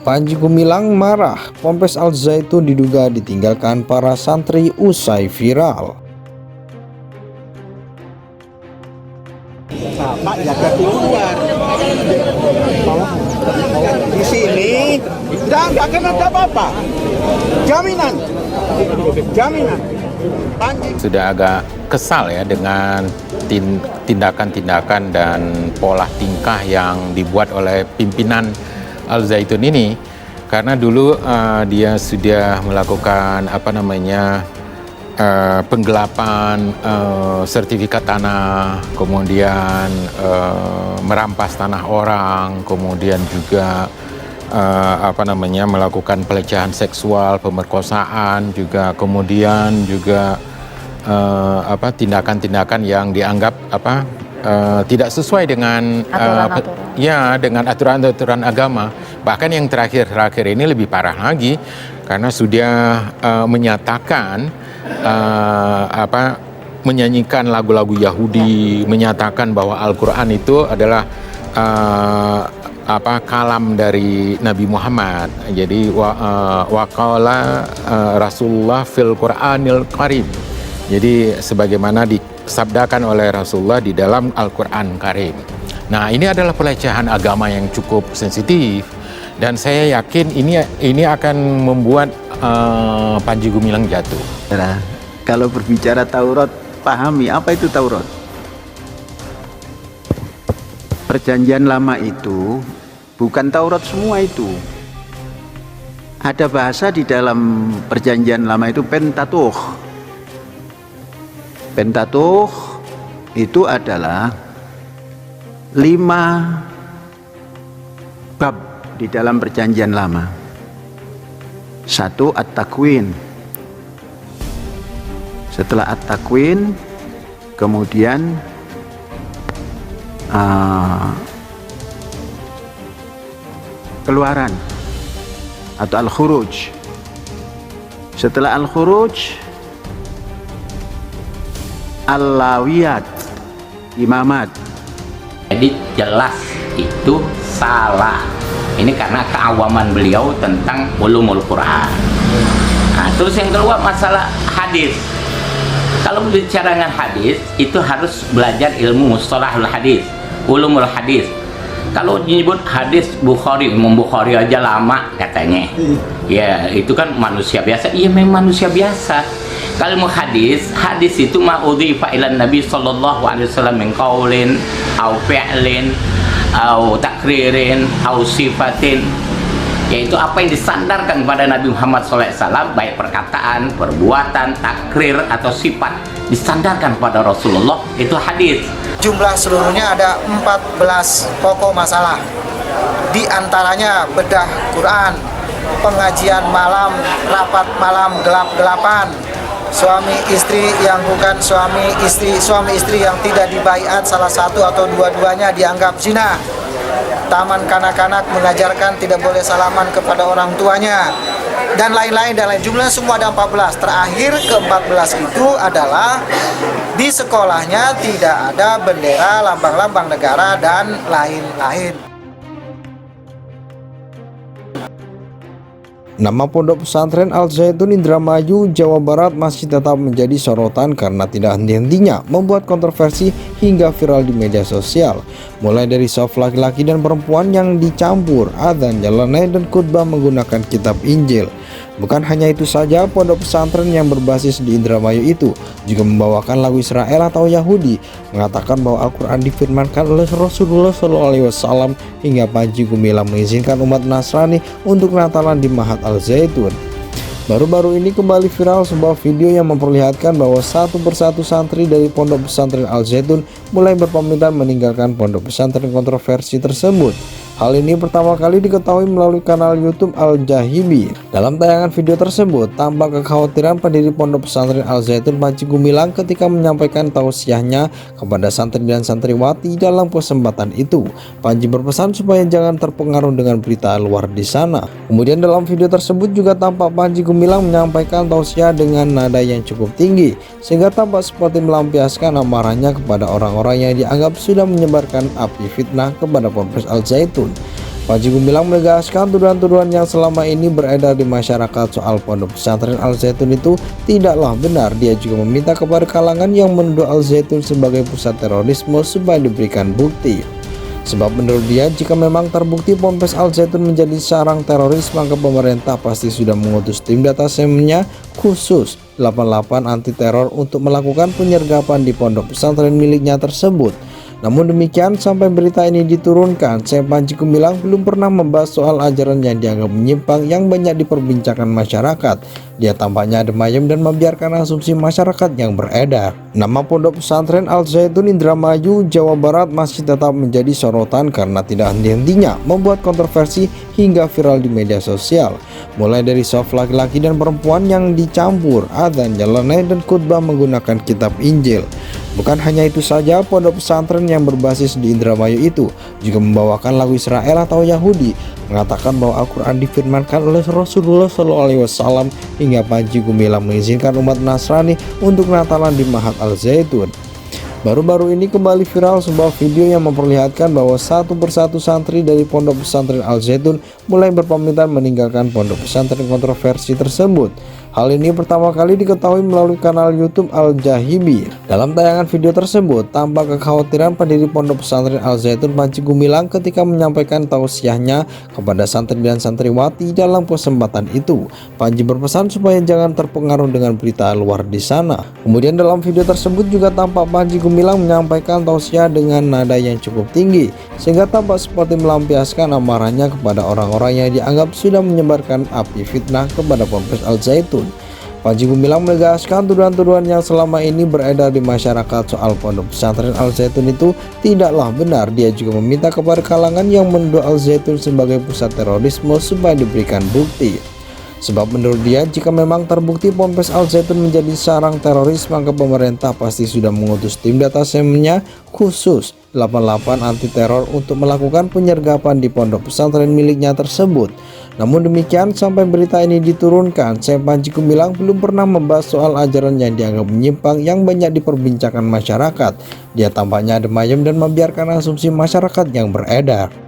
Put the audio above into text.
Panji Gumilang marah, Ponpes Al Zaitun diduga ditinggalkan para santri usai viral. Pak jaga di luar. Di sini tidak akan ada apa-apa. Jaminan. Panji. Sudah agak kesal ya dengan tindakan-tindakan dan pola tingkah yang dibuat oleh pimpinan Al Zaitun ini, karena dulu dia sudah melakukan penggelapan sertifikat tanah, kemudian merampas tanah orang, kemudian juga melakukan pelecehan seksual, pemerkosaan, juga kemudian juga tindakan-tindakan yang dianggap tidak sesuai dengan dengan aturan-aturan agama. Bahkan yang terakhir ini lebih parah lagi, karena sudah menyatakan menyanyikan lagu-lagu Yahudi, menyatakan bahwa Al-Quran itu adalah kalam dari Nabi Muhammad. Jadi waqala Rasulullah fil Qur'anil Karim. Jadi sebagaimana disabdakan oleh Rasulullah di dalam Al-Quran Karim. Nah, ini adalah pelecehan agama yang cukup sensitif, dan saya yakin ini akan membuat Panji Gumilang jatuh. Nah, kalau berbicara Taurat, pahami apa itu Taurat. Perjanjian lama itu bukan Taurat semua itu. Ada bahasa di dalam perjanjian lama itu Pentateuch. Pentateuch itu adalah 5 bab di dalam perjanjian lama. 1 At-Takwin. Setelah At-Takwin kemudian Keluaran atau Al-Khuruj. Setelah Al-Khuruj Al-Lawiyat, Imamat. Jadi jelas itu salah. Ini karena keawaman beliau tentang ulumul Quran. Nah, terus yang kedua masalah hadis. Kalau bicara dengan hadis itu harus belajar ilmu mustalahul hadis, ulumul hadis. Kalau menyebut hadis Bukhari, Imam Bukhari aja lama katanya. Ya, itu kan manusia biasa. Iya, memang manusia biasa. Kalau mau hadis itu ma'udhifa ilan Nabi sallallahu alaihi wasallam min qaulin au fi'lin au takririn au sifatin, yaitu apa yang disandarkan kepada Nabi Muhammad SAW, baik perkataan, perbuatan, takrir atau sifat disandarkan kepada Rasulullah, itu hadis. Jumlah seluruhnya ada 14 pokok masalah. Di antaranya bedah Quran, pengajian malam, rapat malam gelap-gelapan, suami istri yang bukan suami istri yang tidak dibaiat salah satu atau dua-duanya dianggap zina, taman kanak-kanak mengajarkan tidak boleh salaman kepada orang tuanya, dan lain-lain. Jumlahnya semua ada 14. Terakhir ke-14 itu adalah di sekolahnya tidak ada bendera, lambang-lambang negara, dan lain-lain. Nama Pondok Pesantren Al Zaitun Indramayu, Jawa Barat masih tetap menjadi sorotan karena tidak henti-hentinya membuat kontroversi hingga viral di media sosial. Mulai dari saf laki-laki dan perempuan yang dicampur, adzan, nyeleneh, dan khutbah menggunakan kitab Injil. Bukan hanya itu saja, pondok pesantren yang berbasis di Indramayu itu juga membawakan lagu Israel atau Yahudi, mengatakan bahwa Al-Quran difirmankan oleh Rasulullah SAW, hingga Panji Gumilang mengizinkan umat Nasrani untuk Natalan di Mahat Al Zaitun. Baru-baru ini kembali viral sebuah video yang memperlihatkan bahwa satu persatu santri dari pondok pesantren Al Zaitun mulai berpamitan meninggalkan pondok pesantren kontroversi tersebut. Hal ini pertama kali diketahui melalui kanal YouTube Al-Jahibi. Dalam tayangan video tersebut, tampak kekhawatiran pendiri pondok pesantren Al Zaitun Panji Gumilang ketika menyampaikan tausiahnya kepada santri dan santriwati dalam kesempatan itu. Panji berpesan supaya jangan terpengaruh dengan berita luar di sana. Kemudian dalam video tersebut juga tampak Panji Gumilang menyampaikan tausiah dengan nada yang cukup tinggi, sehingga tampak seperti melampiaskan amarahnya kepada orang-orang yang dianggap sudah menyebarkan api fitnah kepada Ponpes Al Zaitun. Panji Gumilang menegaskan tuduhan-tuduhan yang selama ini beredar di masyarakat soal pondok pesantren Al Zaitun itu tidaklah benar. Dia juga meminta kepada kalangan yang menuduh Al Zaitun sebagai pusat terorisme supaya diberikan bukti. Sebab menurut dia, jika memang terbukti Ponpes Al Zaitun menjadi sarang teroris, maka pemerintah pasti sudah mengutus tim datasemnya khusus 88 anti teror untuk melakukan penyergapan di pondok pesantren miliknya tersebut. Namun demikian, sampai berita ini diturunkan, Syekh Panji Gumilang belum pernah membahas soal ajaran yang dianggap menyimpang yang banyak diperbincangkan masyarakat. Dia tampaknya adem ayem dan membiarkan asumsi masyarakat yang beredar. Nama pondok pesantren Al Zaitun Indramayu, Jawa Barat masih tetap menjadi sorotan karena tidak henti-hentinya membuat kontroversi hingga viral di media sosial. Mulai dari soft laki-laki dan perempuan yang dicampur, adzan, nyeleneh, dan khutbah menggunakan kitab Injil. Bukan hanya itu saja, pondok pesantren yang berbasis di Indramayu itu juga membawakan lagu Israel atau Yahudi, mengatakan bahwa Al-Quran difirmankan oleh Rasulullah SAW, hingga Panji Gumilang mengizinkan umat Nasrani untuk Natalan di Mahat Al Zaitun. Baru-baru ini kembali viral sebuah video yang memperlihatkan bahwa satu persatu santri dari pondok pesantren Al Zaitun mulai berpamitan meninggalkan pondok pesantren kontroversi tersebut. Hal ini pertama kali diketahui melalui kanal YouTube Al Jahibi. Dalam tayangan video tersebut, tampak kekhawatiran pendiri pondok pesantren Al Zaitun Panji Gumilang ketika menyampaikan tausiahnya kepada santri dan santriwati. Dalam kesempatan itu, Panji berpesan supaya jangan terpengaruh dengan berita luar di sana. Kemudian dalam video tersebut juga tampak Panji Gumilang menyampaikan tausiah dengan nada yang cukup tinggi, sehingga tampak seperti melampiaskan amarahnya kepada orang-orang yang dianggap sudah menyebarkan api fitnah kepada Ponpes Al Zaitun. Panji Gumilang menegaskan tuduhan-tuduhan yang selama ini beredar di masyarakat soal pondok pesantren Al Zaitun itu tidaklah benar. Dia juga meminta kepada kalangan yang menuduh Al Zaitun sebagai pusat terorisme supaya diberikan bukti. Sebab menurut dia, jika memang terbukti Ponpes Al Zaitun menjadi sarang teroris, maka pemerintah pasti sudah mengutus tim datasemnya khusus 88 anti teror untuk melakukan penyergapan di pondok pesantren miliknya tersebut. Namun demikian, sampai berita ini diturunkan, Syekh Panji Gumilang belum pernah membahas soal ajaran yang dianggap menyimpang yang banyak diperbincangkan masyarakat. Dia tampaknya adem ayem dan membiarkan asumsi masyarakat yang beredar.